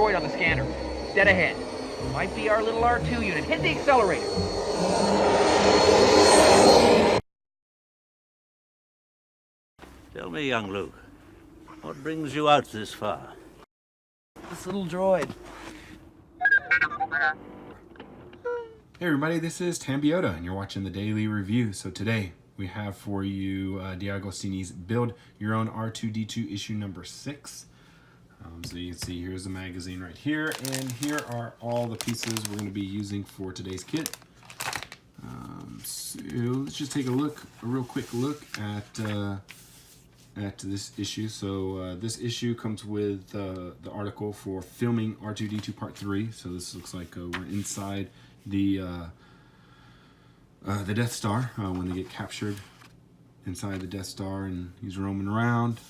droid on the scanner. Dead ahead. Might be our little R2 unit. Hit the accelerator. Tell me, young Luke, what brings you out this far? This little droid. Hey everybody, this is Tambiota and you're watching the Daily Review. So today we have for you DeAgostini's Build Your Own R2-D2 issue number 6. So you can see here's the magazine right here, and here are all the pieces we're going to be using for today's kit. So let's just take a real quick look at this issue. So this issue comes with the article for filming R2-D2 Part 3. So this looks like we're inside the Death Star when they get captured inside the Death Star, and he's roaming around.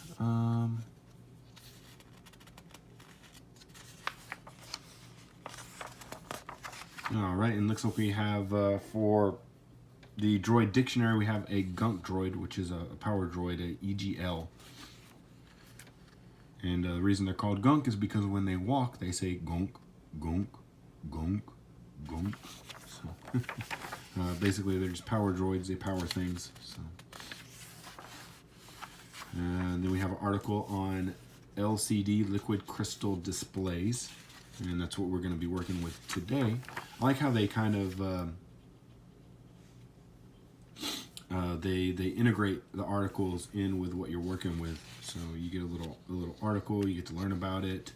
All right, and looks like we have for the droid dictionary, we have a gunk droid, which is a power droid, a EGL. And the reason they're called gunk is because when they walk, they say gunk, gunk, gunk, gunk. So basically, they're just power droids. They power things. So, and then we have an article on LCD liquid crystal displays, and that's what we're going to be working with today. I like how they kind of they integrate the articles in with what you're working with. So you get a little article, you get to learn about it,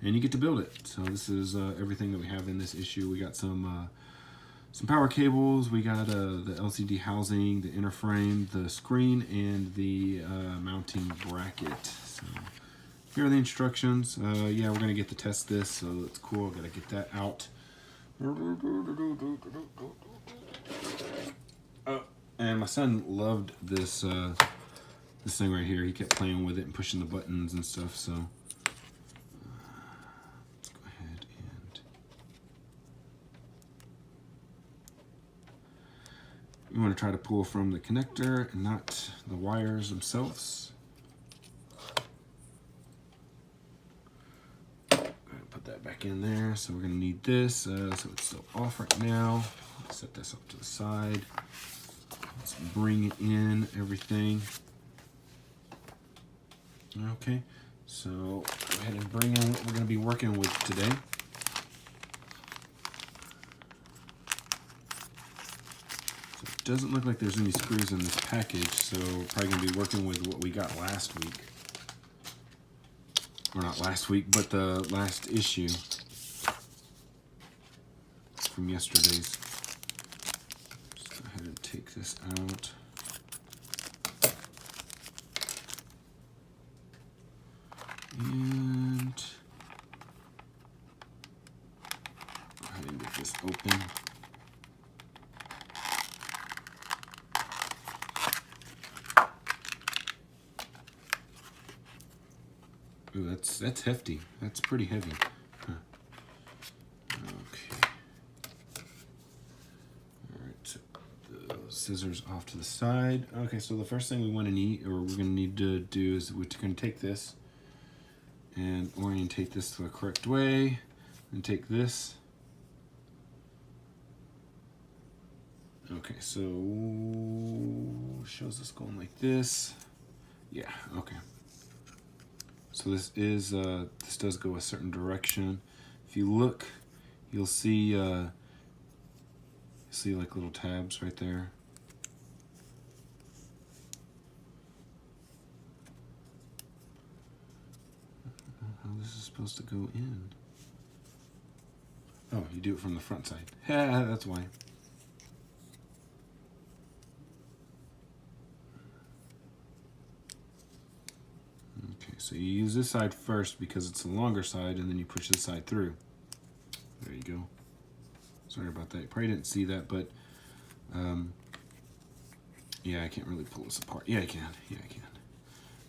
and you get to build it. So this is everything that we have in this issue. We got some power cables, we got the LCD housing, the inner frame, the screen, and the mounting bracket. So here are the instructions. Yeah, we're gonna get to test this, so that's cool. Gotta get that out. And my son loved this this thing right here. He kept playing with it and pushing the buttons and stuff. So let's go ahead and you want to try to pull from the connector and not the wires themselves. Put that back in there. So we're going to need this. So it's still off right now. Set this up to the side. Let's bring in everything. Okay, so go ahead and bring in what we're going to be working with today. So it doesn't look like there's any screws in this package, so we're probably going to be working with what we got last week. Or not last week, but the last issue from yesterday's. Just go ahead and take this out. And go ahead and get this open. Ooh, that's hefty. That's pretty heavy. Huh. Okay. All right. So the scissors off to the side. Okay. So the first thing we want to need, or we're going to need to do, is we're going to take this and orientate this the correct way, and take this. Okay, so shows us going like this. Yeah, okay. So this is this does go a certain direction. If you look, you'll see like little tabs right there. How this is supposed to go in? Oh, you do it from the front side. Yeah, that's why. Okay, so you use this side first because it's the longer side, and then you push this side through. There you go. Sorry about that. You probably didn't see that, but yeah, I can't really pull this apart. Yeah, I can. Yeah, I can.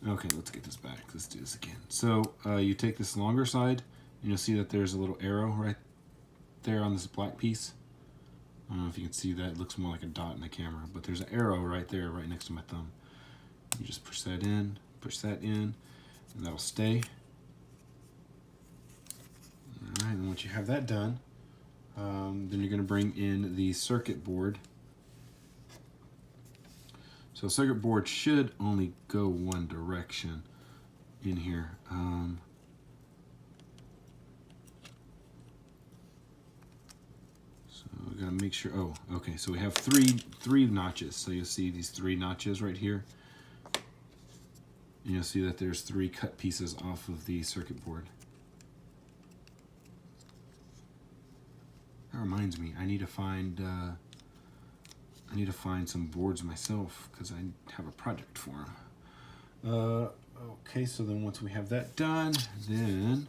Okay, let's get this back. Let's do this again. So you take this longer side, and you'll see that there's a little arrow right there on this black piece. I don't know if you can see that. It looks more like a dot in the camera, but there's an arrow right there, right next to my thumb. You just push that in, and that'll stay. right, and once you have that done, then you're going to bring in the circuit board. So circuit board should only go one direction in here. So we gotta make sure. Oh, okay. So we have three notches. So you'll see these 3 notches right here, and you'll see that there's 3 cut pieces off of the circuit board. That reminds me, I need to find some boards myself because I have a project for them. Okay, so then once we have that done, then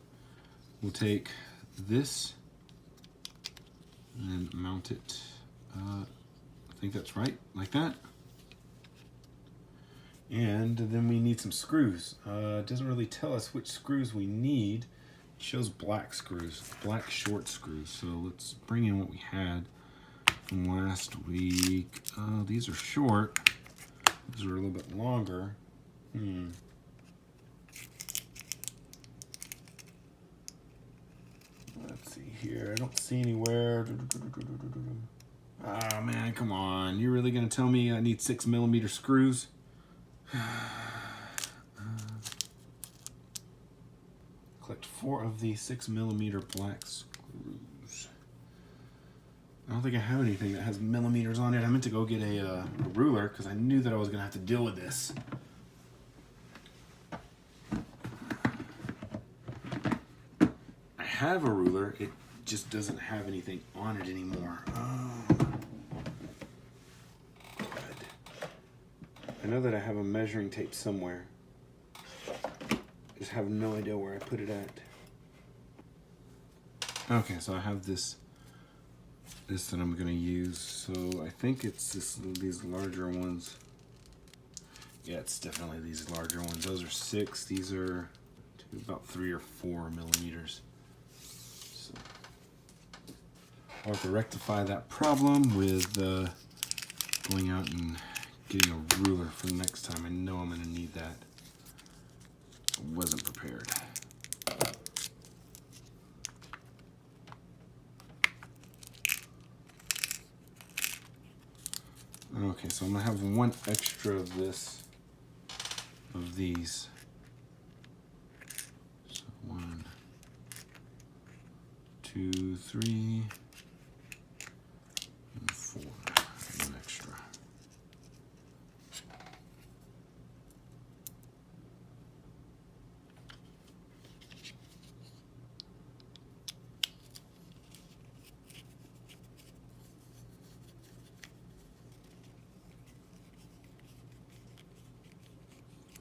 we'll take this and mount it. I think that's right, like that. And then we need some screws. It doesn't really tell us which screws we need. It shows black screws, black short screws. So let's bring in what we had from last week. These are short. These are a little bit longer. Let's see here. I don't see anywhere. Ah, man, come on. You're really gonna tell me I need 6mm screws? Collect 4 of the 6mm black screws. I don't think I have anything that has millimeters on it. I meant to go get a ruler because I knew that I was gonna have to deal with this. I have a ruler, it just doesn't have anything on it anymore. Good. I know that I have a measuring tape somewhere. I just have no idea where I put it at. Okay, so I have this that I'm gonna use. So I think it's these larger ones. Yeah, it's definitely these larger ones. Those are 6. These are about 3 or 4 millimeters. So I'll have to rectify that problem with going out and getting a ruler for the next time. I know I'm gonna need that. I wasn't prepared. Okay, so I'm gonna have 1 extra of these. So 1, 2, 3, and 4. 1 extra.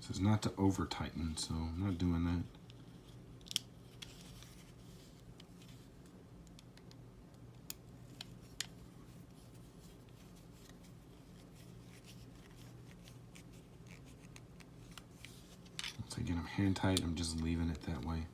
This is not to over tighten, so I'm not doing that. Once I get them hand tight, I'm just leaving it that way.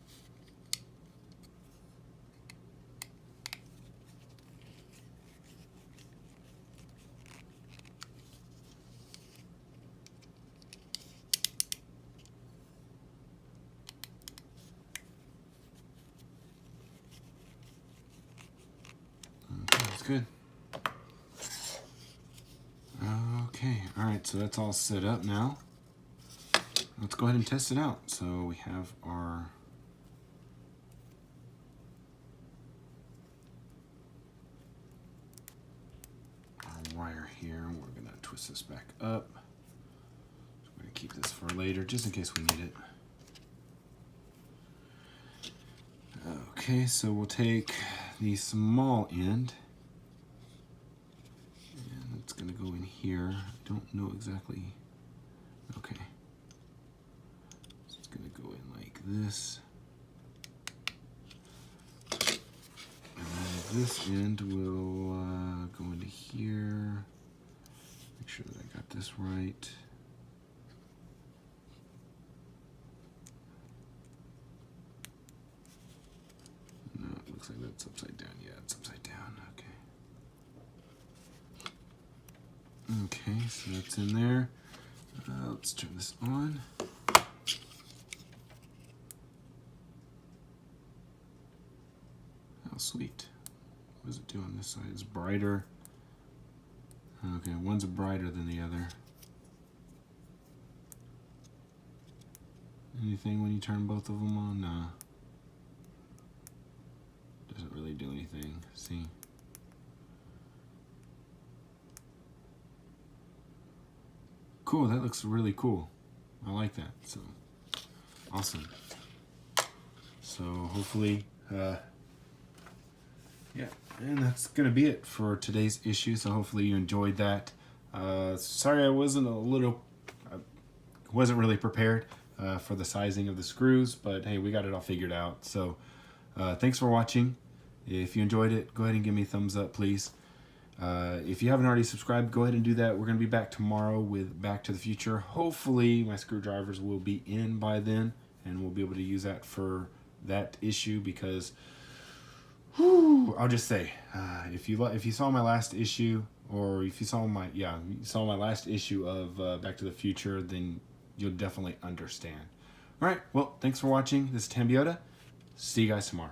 Good. Okay, all right, so that's all set up now. Let's go ahead and test it out. So we have our wire here. We're gonna twist this back up. So we're gonna keep this for later, just in case we need it. Okay, so we'll take the small end. It's gonna go in here. I don't know exactly. Okay. So it's gonna go in like this. And then this end will go into here. Make sure that I got this right. No, it looks like that's upside down. Yeah, it's upside down. Okay. Okay, so that's in there. Let's turn this on. Oh, sweet. What is it doing? This side is brighter. Okay, one's brighter than the other. Anything when you turn both of them on? Nah. Doesn't really do anything. See? Cool, that looks really cool. I like that. So, awesome. So, hopefully, yeah. And that's going to be it for today's issue. So, hopefully you enjoyed that. Sorry I wasn't really prepared for the sizing of the screws, but hey, we got it all figured out. So, thanks for watching. If you enjoyed it, go ahead and give me a thumbs up, please. If you haven't already subscribed, go ahead and do that. We're going to be back tomorrow with Back to the Future. Hopefully my screwdrivers will be in by then, and we'll be able to use that for that issue because, whew, I'll just say, if you saw my last issue, or if you saw my last issue of Back to the Future, then you'll definitely understand. All right, well, thanks for watching. This is Tambiota. See you guys tomorrow.